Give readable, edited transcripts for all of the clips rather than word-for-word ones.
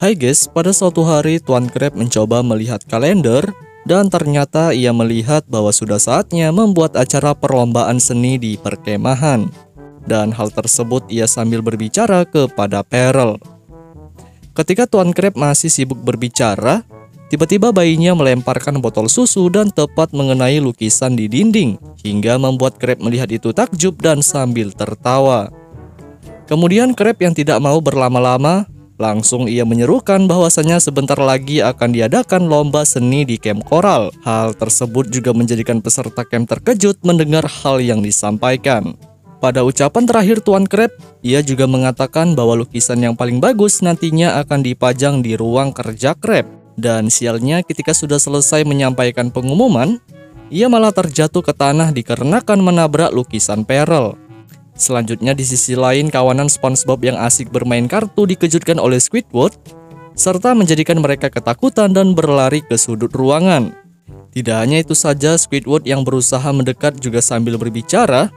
Hai guys, pada suatu hari Tuan Crab mencoba melihat kalender dan ternyata ia melihat bahwa sudah saatnya membuat acara perlombaan seni di perkemahan. Dan hal tersebut ia sambil berbicara kepada Perel. Ketika Tuan Crab masih sibuk berbicara, tiba-tiba bayinya melemparkan botol susu dan tepat mengenai lukisan di dinding, hingga membuat Crab melihat itu takjub dan sambil tertawa. Kemudian Crab yang tidak mau berlama-lama, langsung ia menyerukan bahwasanya sebentar lagi akan diadakan lomba seni di camp koral. Hal tersebut juga menjadikan peserta camp terkejut mendengar hal yang disampaikan. Pada ucapan terakhir Tuan Crab, ia juga mengatakan bahwa lukisan yang paling bagus nantinya akan dipajang di ruang kerja Crab. Dan sialnya ketika sudah selesai menyampaikan pengumuman, ia malah terjatuh ke tanah dikarenakan menabrak lukisan Perel. Selanjutnya di sisi lain, kawanan SpongeBob yang asik bermain kartu dikejutkan oleh Squidward, serta menjadikan mereka ketakutan dan berlari ke sudut ruangan. Tidak hanya itu saja, Squidward yang berusaha mendekat juga sambil berbicara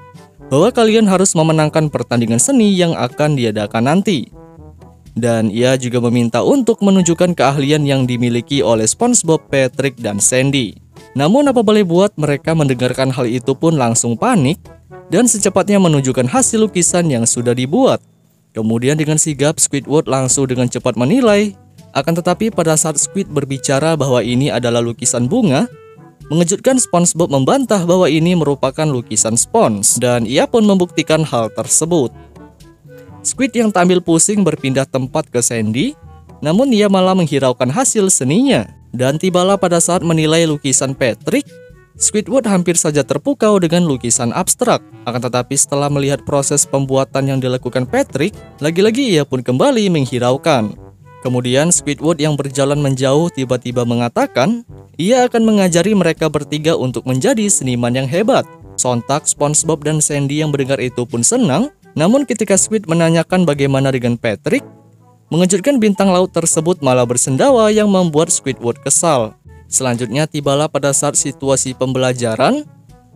bahwa kalian harus memenangkan pertandingan seni yang akan diadakan nanti. Dan ia juga meminta untuk menunjukkan keahlian yang dimiliki oleh SpongeBob, Patrick, dan Sandy. Namun apa boleh buat, mereka mendengarkan hal itu pun langsung panik dan secepatnya menunjukkan hasil lukisan yang sudah dibuat. Kemudian dengan sigap Squidward langsung dengan cepat menilai. Akan tetapi pada saat Squid berbicara bahwa ini adalah lukisan bunga, mengejutkan SpongeBob membantah bahwa ini merupakan lukisan Sponge, dan ia pun membuktikan hal tersebut. Squid yang tampil pusing berpindah tempat ke Sandy, namun ia malah menghiraukan hasil seninya. Dan tibalah pada saat menilai lukisan Patrick, Squidward hampir saja terpukau dengan lukisan abstrak. Akan tetapi setelah melihat proses pembuatan yang dilakukan Patrick, lagi-lagi ia pun kembali menghiraukan. Kemudian Squidward yang berjalan menjauh tiba-tiba mengatakan ia akan mengajari mereka bertiga untuk menjadi seniman yang hebat. Sontak SpongeBob dan Sandy yang mendengar itu pun senang. Namun ketika Squid menanyakan bagaimana dengan Patrick, mengejutkan bintang laut tersebut malah bersendawa yang membuat Squidward kesal. Selanjutnya tibalah pada saat situasi pembelajaran,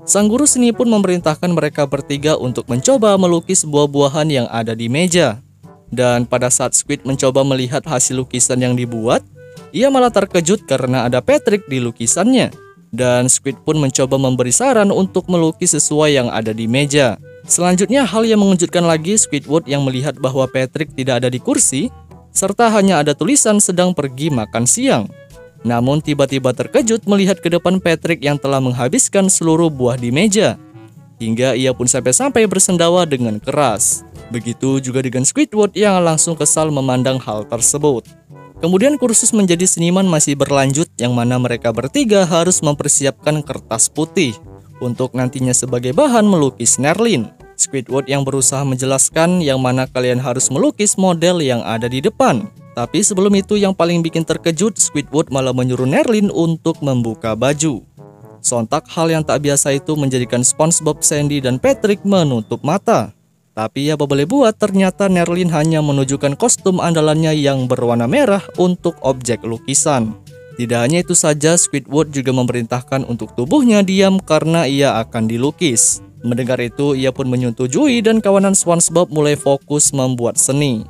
sang guru seni pun memerintahkan mereka bertiga untuk mencoba melukis buah-buahan yang ada di meja. Dan pada saat Squid mencoba melihat hasil lukisan yang dibuat, ia malah terkejut karena ada Patrick di lukisannya. Dan Squid pun mencoba memberi saran untuk melukis sesuai yang ada di meja. Selanjutnya hal yang mengejutkan lagi, Squidward yang melihat bahwa Patrick tidak ada di kursi, serta hanya ada tulisan sedang pergi makan siang. Namun tiba-tiba terkejut melihat ke depan Patrick yang telah menghabiskan seluruh buah di meja, hingga ia pun sampai-sampai bersendawa dengan keras. Begitu juga dengan Squidward yang langsung kesal memandang hal tersebut. Kemudian kursus menjadi seniman masih berlanjut, yang mana mereka bertiga harus mempersiapkan kertas putih untuk nantinya sebagai bahan melukis Nerlin. Squidward yang berusaha menjelaskan yang mana kalian harus melukis model yang ada di depan. Tapi sebelum itu yang paling bikin terkejut, Squidward malah menyuruh Nerlin untuk membuka baju. Sontak hal yang tak biasa itu menjadikan SpongeBob, Sandy, dan Patrick menutup mata. Tapi apa boleh buat, ternyata Nerlin hanya menunjukkan kostum andalannya yang berwarna merah untuk objek lukisan. Tidak hanya itu saja, Squidward juga memerintahkan untuk tubuhnya diam karena ia akan dilukis. Mendengar itu, ia pun menyetujui dan kawanan SpongeBob mulai fokus membuat seni.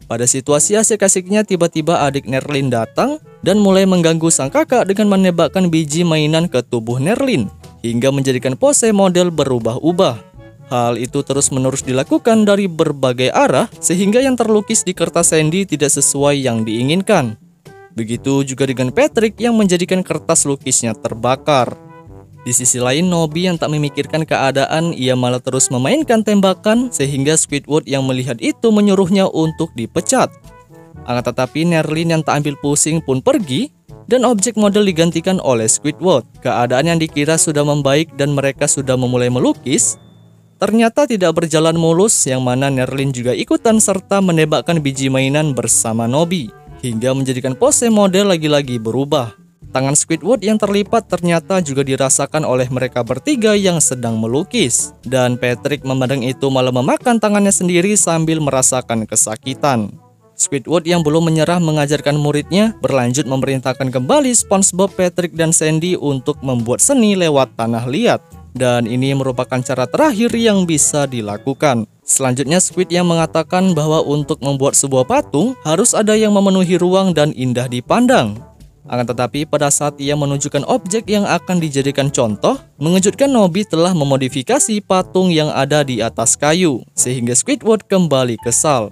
Pada situasi asik-asiknya, tiba-tiba adik Nerlin datang dan mulai mengganggu sang kakak dengan menembakkan biji mainan ke tubuh Nerlin, hingga menjadikan pose model berubah-ubah. Hal itu terus-menerus dilakukan dari berbagai arah, sehingga yang terlukis di kertas Sandy tidak sesuai yang diinginkan. Begitu juga dengan Patrick yang menjadikan kertas lukisnya terbakar. Di sisi lain, Nobby yang tak memikirkan keadaan, ia malah terus memainkan tembakan, sehingga Squidward yang melihat itu menyuruhnya untuk dipecat. Akan tetapi Nerlin yang tak ambil pusing pun pergi, dan objek model digantikan oleh Squidward. Keadaan yang dikira sudah membaik dan mereka sudah memulai melukis, ternyata tidak berjalan mulus, yang mana Nerlin juga ikutan serta menembakkan biji mainan bersama Nobby, hingga menjadikan pose model lagi-lagi berubah. Tangan Squidward yang terlipat ternyata juga dirasakan oleh mereka bertiga yang sedang melukis. Dan Patrick memandang itu malah memakan tangannya sendiri sambil merasakan kesakitan. Squidward yang belum menyerah mengajarkan muridnya berlanjut memerintahkan kembali SpongeBob, Patrick, dan Sandy untuk membuat seni lewat tanah liat. Dan ini merupakan cara terakhir yang bisa dilakukan. Selanjutnya Squid yang mengatakan bahwa untuk membuat sebuah patung harus ada yang memenuhi ruang dan indah dipandang. Akan tetapi pada saat ia menunjukkan objek yang akan dijadikan contoh, mengejutkan Nobby telah memodifikasi patung yang ada di atas kayu, sehingga Squidward kembali kesal.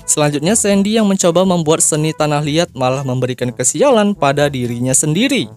Selanjutnya Sandy yang mencoba membuat seni tanah liat malah memberikan kesialan pada dirinya sendiri.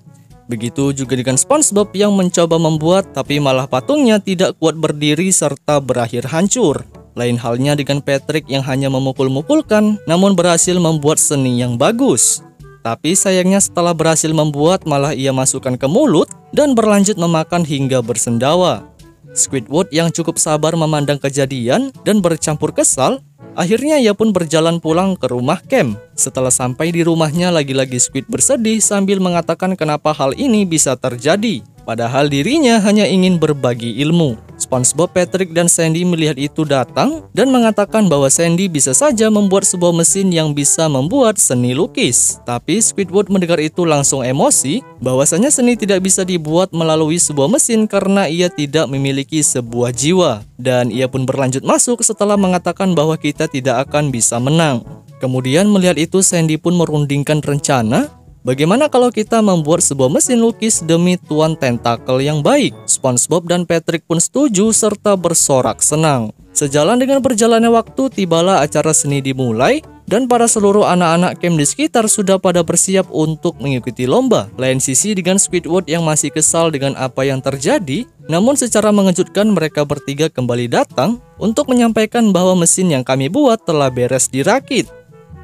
Begitu juga dengan SpongeBob yang mencoba membuat tapi malah patungnya tidak kuat berdiri serta berakhir hancur. Lain halnya dengan Patrick yang hanya memukul-mukulkan namun berhasil membuat seni yang bagus. Tapi sayangnya setelah berhasil membuat malah ia masukkan ke mulut dan berlanjut memakan hingga bersendawa. Squidward yang cukup sabar memandang kejadian dan bercampur kesal, akhirnya ia pun berjalan pulang ke rumah Cam. Setelah sampai di rumahnya, lagi-lagi Squid bersedih sambil mengatakan kenapa hal ini bisa terjadi. Padahal dirinya hanya ingin berbagi ilmu. SpongeBob, Patrick, dan Sandy melihat itu datang dan mengatakan bahwa Sandy bisa saja membuat sebuah mesin yang bisa membuat seni lukis. Tapi Squidward mendengar itu langsung emosi bahwasanya seni tidak bisa dibuat melalui sebuah mesin karena ia tidak memiliki sebuah jiwa. Dan ia pun berlanjut masuk setelah mengatakan bahwa kita tidak akan bisa menang. Kemudian melihat itu Sandy pun merundingkan rencana. Bagaimana kalau kita membuat sebuah mesin lukis demi Tuan Tentakel yang baik? SpongeBob dan Patrick pun setuju serta bersorak senang. Sejalan dengan berjalannya waktu, tibalah acara seni dimulai dan para seluruh anak-anak camp di sekitar sudah pada bersiap untuk mengikuti lomba. Lain sisi dengan Squidward yang masih kesal dengan apa yang terjadi, namun secara mengejutkan mereka bertiga kembali datang untuk menyampaikan bahwa mesin yang kami buat telah beres dirakit.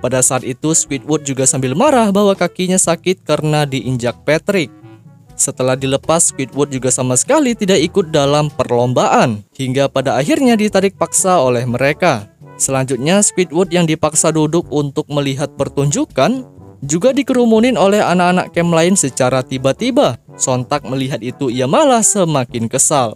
Pada saat itu Squidward juga sambil marah bahwa kakinya sakit karena diinjak Patrick. Setelah dilepas, Squidward juga sama sekali tidak ikut dalam perlombaan, hingga pada akhirnya ditarik paksa oleh mereka. Selanjutnya Squidward yang dipaksa duduk untuk melihat pertunjukan juga dikerumunin oleh anak-anak camp lain secara tiba-tiba. Sontak melihat itu ia malah semakin kesal.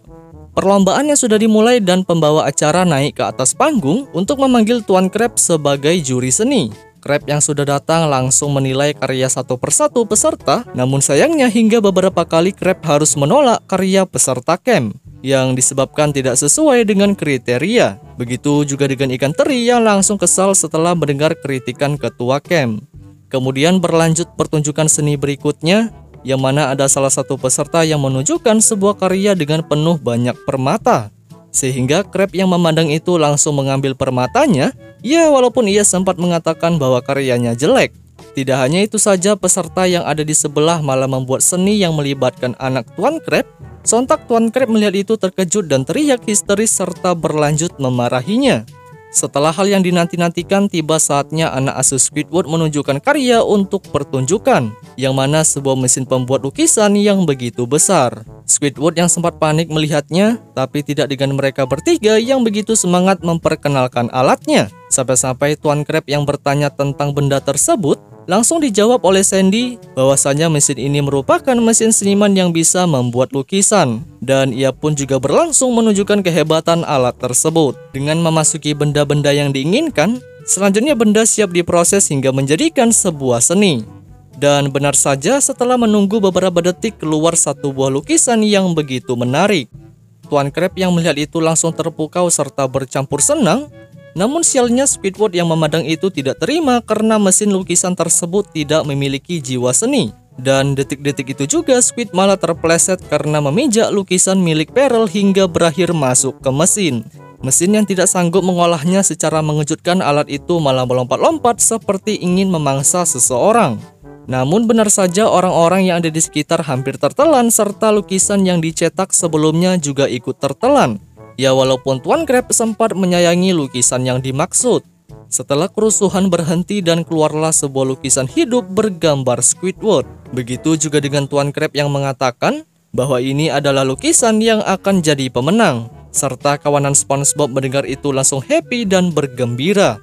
Perlombaannya sudah dimulai dan pembawa acara naik ke atas panggung untuk memanggil Tuan Crab sebagai juri seni. Crab yang sudah datang langsung menilai karya satu persatu peserta, namun sayangnya hingga beberapa kali Crab harus menolak karya peserta camp yang disebabkan tidak sesuai dengan kriteria. Begitu juga dengan ikan teri yang langsung kesal setelah mendengar kritikan ketua camp. Kemudian berlanjut pertunjukan seni berikutnya, yang mana ada salah satu peserta yang menunjukkan sebuah karya dengan penuh banyak permata. Sehingga Crab yang memandang itu langsung mengambil permatanya, ya walaupun ia sempat mengatakan bahwa karyanya jelek. Tidak hanya itu saja, peserta yang ada di sebelah malah membuat seni yang melibatkan anak Tuan Crab. Sontak Tuan Crab melihat itu terkejut dan teriak histeris serta berlanjut memarahinya. Setelah hal yang dinanti-nantikan, tiba saatnya anak asuh Squidward menunjukkan karya untuk pertunjukan, yang mana sebuah mesin pembuat lukisan yang begitu besar. Squidward yang sempat panik melihatnya, tapi tidak dengan mereka bertiga yang begitu semangat memperkenalkan alatnya. Sampai-sampai Tuan Crab yang bertanya tentang benda tersebut, langsung dijawab oleh Sandy bahwasanya mesin ini merupakan mesin seniman yang bisa membuat lukisan. Dan ia pun juga berlangsung menunjukkan kehebatan alat tersebut. Dengan memasuki benda-benda yang diinginkan, selanjutnya benda siap diproses hingga menjadikan sebuah seni. Dan benar saja setelah menunggu beberapa detik keluar satu buah lukisan yang begitu menarik. Tuan Crab yang melihat itu langsung terpukau serta bercampur senang. Namun sialnya Squidward yang memandang itu tidak terima karena mesin lukisan tersebut tidak memiliki jiwa seni. Dan detik-detik itu juga Squid malah terpeleset karena memijak lukisan milik Peril hingga berakhir masuk ke mesin. Mesin yang tidak sanggup mengolahnya secara mengejutkan, alat itu malah melompat-lompat seperti ingin memangsa seseorang. Namun benar saja orang-orang yang ada di sekitar hampir tertelan serta lukisan yang dicetak sebelumnya juga ikut tertelan. Ya walaupun Tuan Crab sempat menyayangi lukisan yang dimaksud. Setelah kerusuhan berhenti dan keluarlah sebuah lukisan hidup bergambar Squidward. Begitu juga dengan Tuan Crab yang mengatakan bahwa ini adalah lukisan yang akan jadi pemenang. Serta kawanan SpongeBob mendengar itu langsung happy dan bergembira.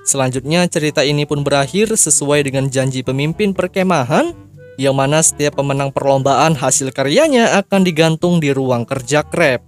Selanjutnya cerita ini pun berakhir sesuai dengan janji pemimpin perkemahan, yang mana setiap pemenang perlombaan hasil karyanya akan digantung di ruang kerja Crab.